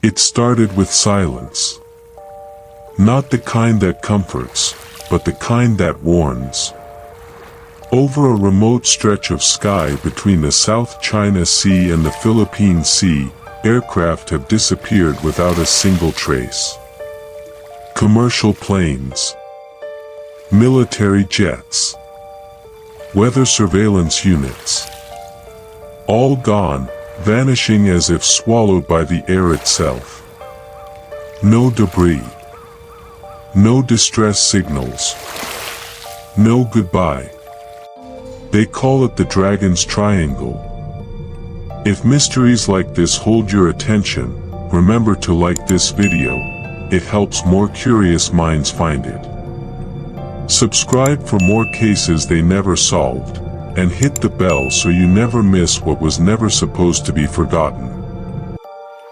It started with silence. Not the kind that comforts, but the kind that warns. Over a remote stretch of sky between the South China Sea and the Philippine Sea, aircraft have disappeared without a single trace. Commercial planes, military jets, weather surveillance units, all gone, vanishing as if swallowed by the air itself. No debris, no distress signals, no goodbye. They call it the Dragon's Triangle. If mysteries like this hold your attention, remember to like this video. It helps more curious minds find it. Subscribe for more cases they never solved, and hit the bell so you never miss what was never supposed to be forgotten.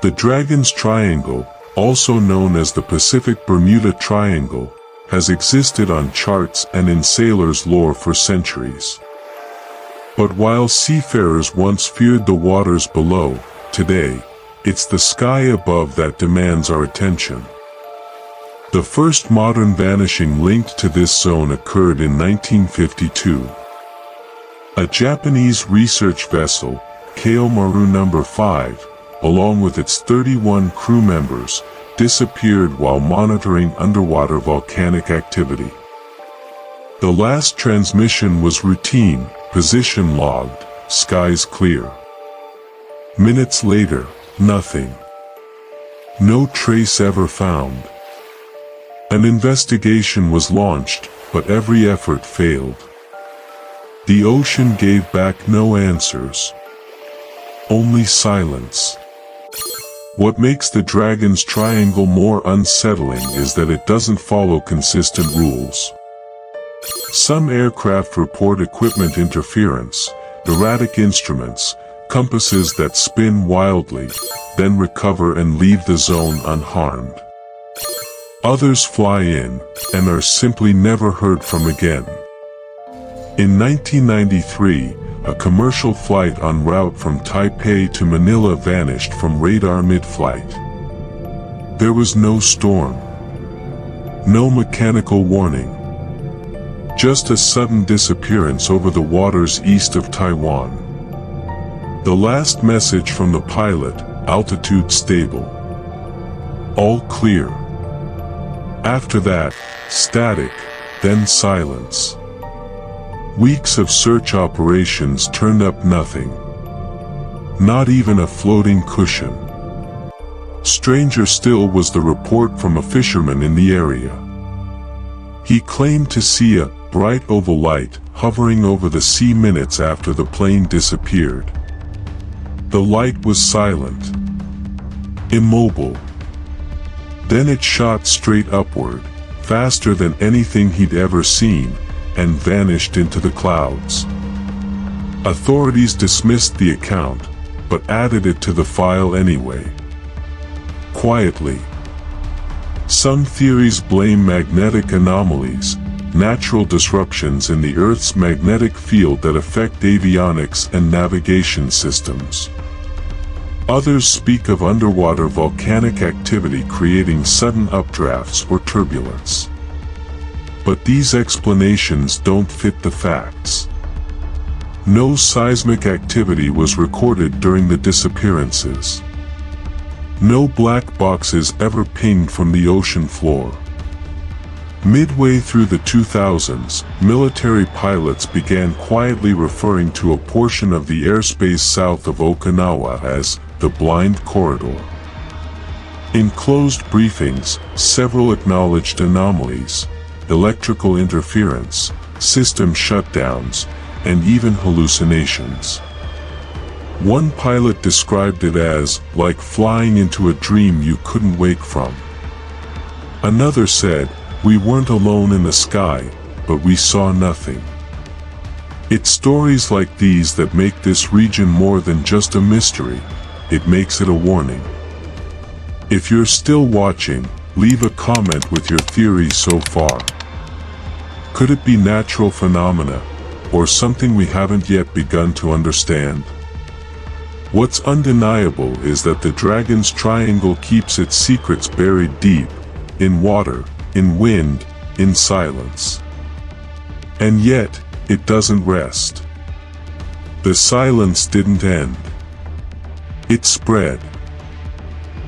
The Dragon's Triangle, also known as the Pacific Bermuda Triangle, has existed on charts and in sailors' lore for centuries. But while seafarers once feared the waters below, today, it's the sky above that demands our attention. The first modern vanishing linked to this zone occurred in 1952. A Japanese research vessel, Keiomaru No. 5, along with its 31 crew members, disappeared while monitoring underwater volcanic activity. The last transmission was routine, position logged, skies clear. Minutes later, nothing. No trace ever found. An investigation was launched, but every effort failed. The ocean gave back no answers. Only silence. What makes the Dragon's Triangle more unsettling is that it doesn't follow consistent rules. Some aircraft report equipment interference, erratic instruments, compasses that spin wildly, then recover and leave the zone unharmed. Others fly in, and are simply never heard from again. In 1993, a commercial flight en route from Taipei to Manila vanished from radar mid-flight. There was no storm. No mechanical warning. Just a sudden disappearance over the waters east of Taiwan. The last message from the pilot, altitude stable. All clear. After that, static, then silence. Weeks of search operations turned up nothing. Not even a floating cushion. Stranger still was the report from a fisherman in the area. He claimed to see a bright oval light hovering over the sea minutes after the plane disappeared. The light was silent. Immobile. Then it shot straight upward, faster than anything he'd ever seen, and vanished into the clouds. Authorities dismissed the account, but added it to the file anyway. Quietly. Some theories blame magnetic anomalies, natural disruptions in the Earth's magnetic field that affect avionics and navigation systems. Others speak of underwater volcanic activity creating sudden updrafts or turbulence. But these explanations don't fit the facts. No seismic activity was recorded during the disappearances. No black boxes ever pinged from the ocean floor. Midway through the 2000s, military pilots began quietly referring to a portion of the airspace south of Okinawa as the Blind Corridor. In closed briefings, several acknowledged anomalies, electrical interference, system shutdowns, and even hallucinations. One pilot described it as like flying into a dream you couldn't wake from. Another said, "We weren't alone in the sky, but we saw nothing." It's stories like these that make this region more than just a mystery. It makes it a warning. If you're still watching, leave a comment with your theories so far. Could it be natural phenomena, or something we haven't yet begun to understand? What's undeniable is that the Dragon's Triangle keeps its secrets buried deep, in water, in wind, in silence. And yet, it doesn't rest. The silence didn't end. It spread.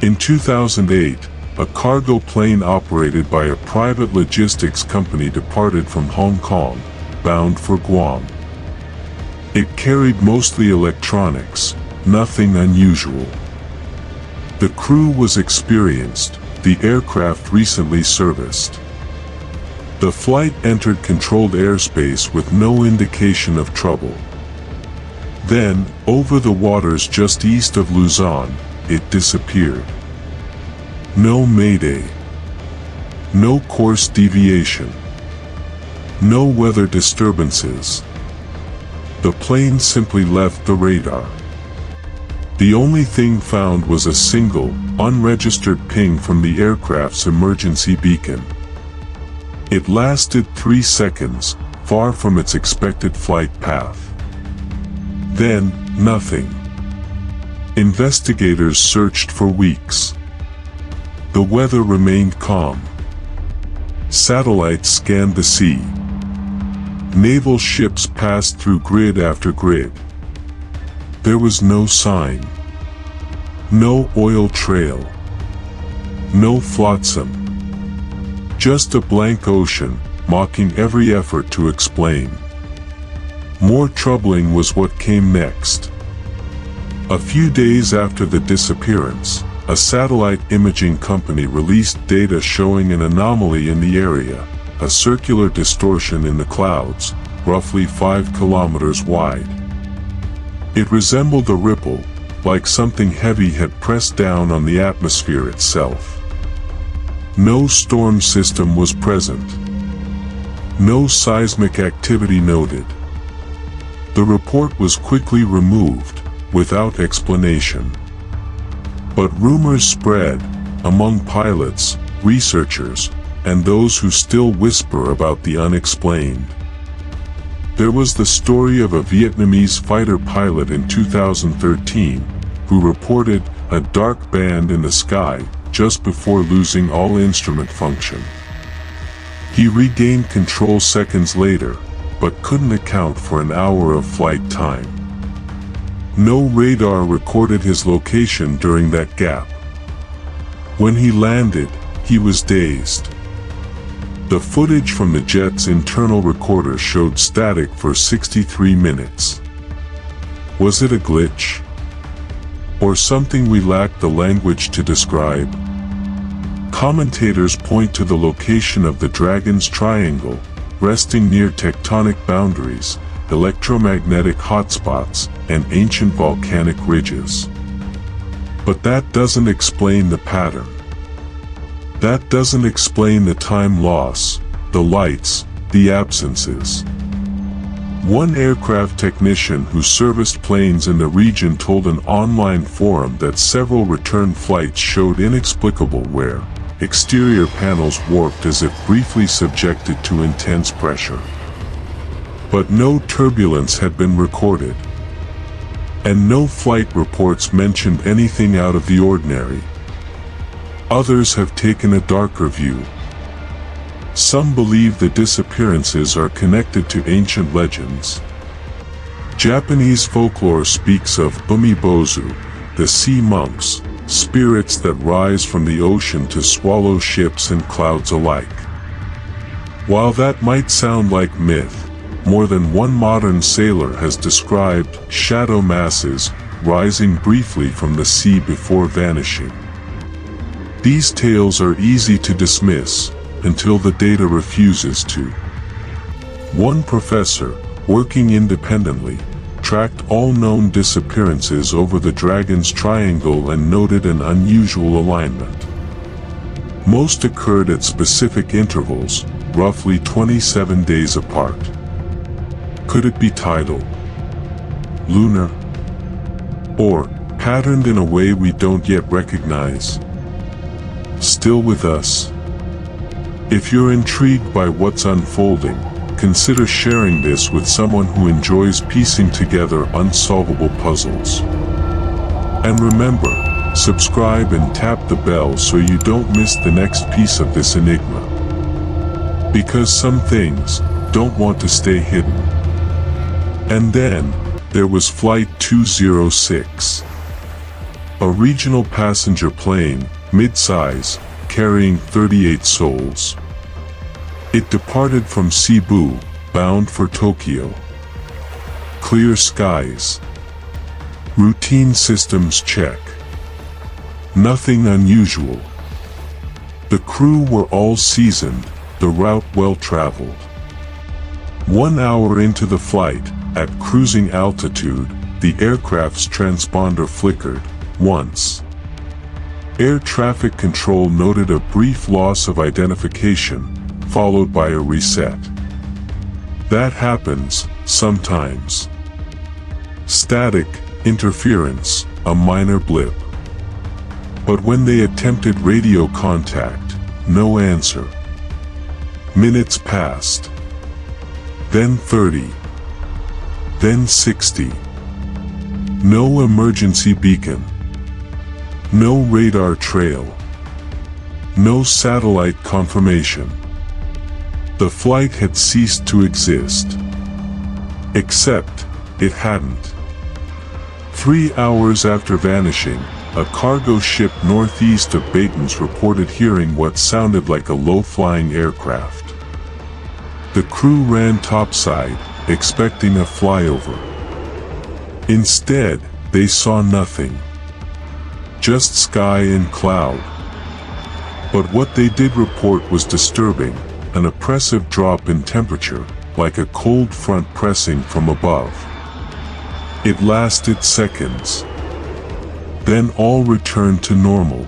In 2008, a cargo plane operated by a private logistics company departed from Hong Kong, bound for Guam. It carried mostly electronics, nothing unusual. The crew was experienced, the aircraft recently serviced. The flight entered controlled airspace with no indication of trouble. Then, over the waters just east of Luzon, it disappeared. No mayday. No course deviation. No weather disturbances. The plane simply left the radar. The only thing found was a single, unregistered ping from the aircraft's emergency beacon. It lasted 3 seconds, far from its expected flight path. Then, nothing. Investigators searched for weeks. The weather remained calm. Satellites scanned the sea. Naval ships passed through grid after grid. There was no sign. No oil trail. No flotsam. Just a blank ocean, mocking every effort to explain. More troubling was what came next. A few days after the disappearance, a satellite imaging company released data showing an anomaly in the area, a circular distortion in the clouds, roughly 5 kilometers wide. It resembled a ripple, like something heavy had pressed down on the atmosphere itself. No storm system was present. No seismic activity noted. The report was quickly removed, without explanation. But rumors spread, among pilots, researchers, and those who still whisper about the unexplained. There was the story of a Vietnamese fighter pilot in 2013, who reported a dark band in the sky just before losing all instrument function. He regained control seconds later, but couldn't account for an hour of flight time. No radar recorded his location during that gap. When he landed, he was dazed. The footage from the jet's internal recorder showed static for 63 minutes. Was it a glitch? Or something we lacked the language to describe? Commentators point to the location of the Dragon's Triangle, resting near tectonic boundaries, electromagnetic hotspots, and ancient volcanic ridges. But that doesn't explain the pattern. That doesn't explain the time loss, the lights, the absences. One aircraft technician who serviced planes in the region told an online forum that several return flights showed inexplicable wear, exterior panels warped as if briefly subjected to intense pressure. But no turbulence had been recorded. And no flight reports mentioned anything out of the ordinary. Others have taken a darker view. Some believe the disappearances are connected to ancient legends. Japanese folklore speaks of umibozu, the sea monks, spirits that rise from the ocean to swallow ships and clouds alike. While that might sound like myth, more than one modern sailor has described shadow masses rising briefly from the sea before vanishing. These tales are easy to dismiss, until the data refuses to. One professor, working independently, tracked all known disappearances over the Dragon's Triangle and noted an unusual alignment. Most occurred at specific intervals, roughly 27 days apart. Could it be tidal, lunar, or patterned in a way we don't yet recognize? Still with us? If you're intrigued by what's unfolding, consider sharing this with someone who enjoys piecing together unsolvable puzzles. And remember, subscribe and tap the bell so you don't miss the next piece of this enigma. Because some things don't want to stay hidden. And then, there was Flight 206. A regional passenger plane, mid-size, carrying 38 souls. It departed from Cebu, bound for Tokyo. Clear skies. Routine systems check. Nothing unusual. The crew were all seasoned, the route well traveled. 1 hour into the flight, at cruising altitude, the aircraft's transponder flickered, once. Air traffic control noted a brief loss of identification, followed by a reset. That happens, sometimes. Static, interference, a minor blip. But when they attempted radio contact, no answer. Minutes passed. Then 30. Then 60. No emergency beacon. No radar trail. No satellite confirmation. The flight had ceased to exist. Except, it hadn't. 3 hours after vanishing, a cargo ship northeast of Baton's reported hearing what sounded like a low-flying aircraft. The crew ran topside, expecting a flyover. Instead, they saw nothing. Just sky and cloud. But what they did report was disturbing, an oppressive drop in temperature, like a cold front pressing from above. It lasted seconds. Then all returned to normal.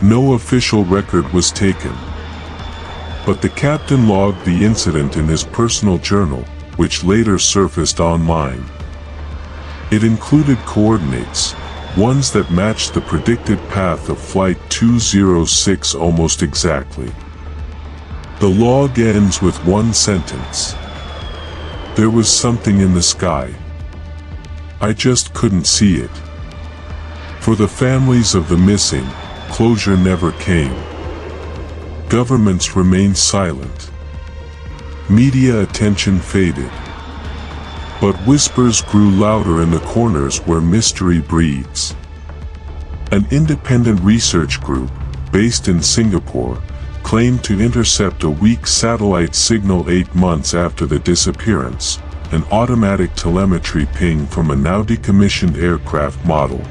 No official record was taken. But the captain logged the incident in his personal journal, which later surfaced online. It included coordinates, ones that matched the predicted path of Flight 206 almost exactly. The log ends with one sentence. There was something in the sky. I just couldn't see it. For the families of the missing, closure never came. Governments remained silent. Media attention faded. But whispers grew louder in the corners where mystery breeds. An independent research group, based in Singapore, claimed to intercept a weak satellite signal 8 months after the disappearance, an automatic telemetry ping from a now decommissioned aircraft model.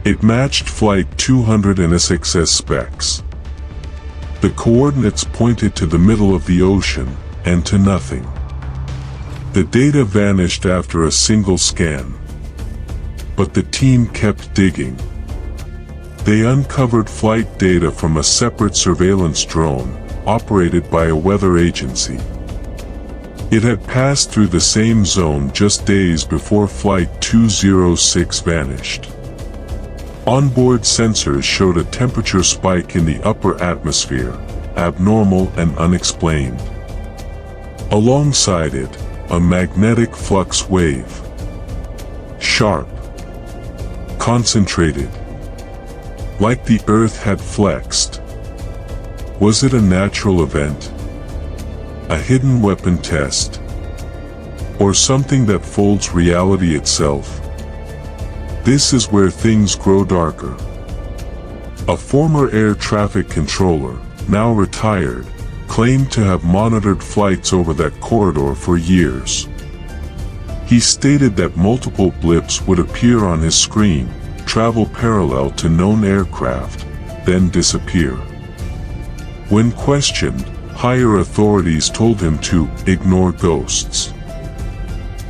It matched Flight 206's specs. The coordinates pointed to the middle of the ocean, and to nothing. The data vanished after a single scan. But the team kept digging. They uncovered flight data from a separate surveillance drone, operated by a weather agency. It had passed through the same zone just days before Flight 206 vanished. Onboard sensors showed a temperature spike in the upper atmosphere, abnormal and unexplained. Alongside it, a magnetic flux wave. Sharp. Concentrated. Like the Earth had flexed. Was it a natural event? A hidden weapon test? Or something that folds reality itself? This is where things grow darker. A former air traffic controller, now retired, claimed to have monitored flights over that corridor for years. He stated that multiple blips would appear on his screen, travel parallel to known aircraft, then disappear. When questioned, higher authorities told him to ignore ghosts.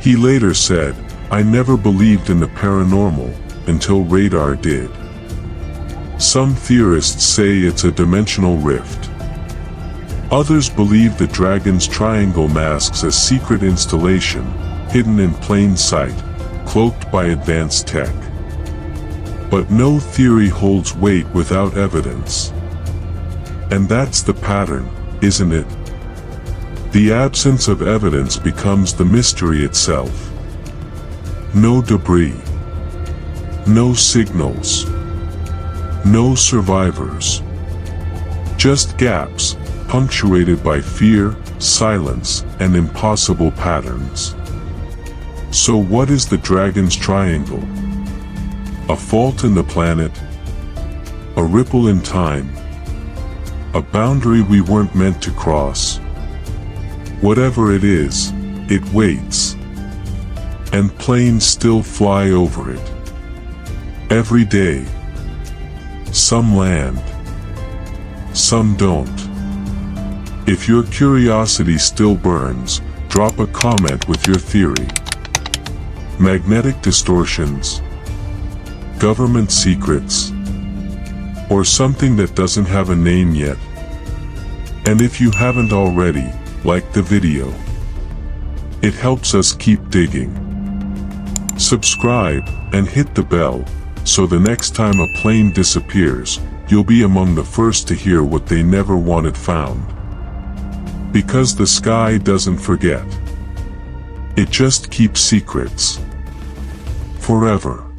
He later said, I never believed in the paranormal, until radar did. Some theorists say it's a dimensional rift. Others believe the dragon's triangle masks a secret installation, hidden in plain sight, cloaked by advanced tech. But no theory holds weight without evidence. And that's the pattern, isn't it? The absence of evidence becomes the mystery itself. No debris. No signals. No survivors. Just gaps, punctuated by fear, silence, and impossible patterns. So what is the Dragon's Triangle? A fault in the planet? A ripple in time? A boundary we weren't meant to cross? Whatever it is, it waits. And planes still fly over it. Every day. Some land. Some don't. If your curiosity still burns, drop a comment with your theory. Magnetic distortions, government secrets, or something that doesn't have a name yet. And if you haven't already, like the video. It helps us keep digging. Subscribe and hit the bell, so the next time a plane disappears, you'll be among the first to hear what they never wanted found. Because the sky doesn't forget. It just keeps secrets. Forever.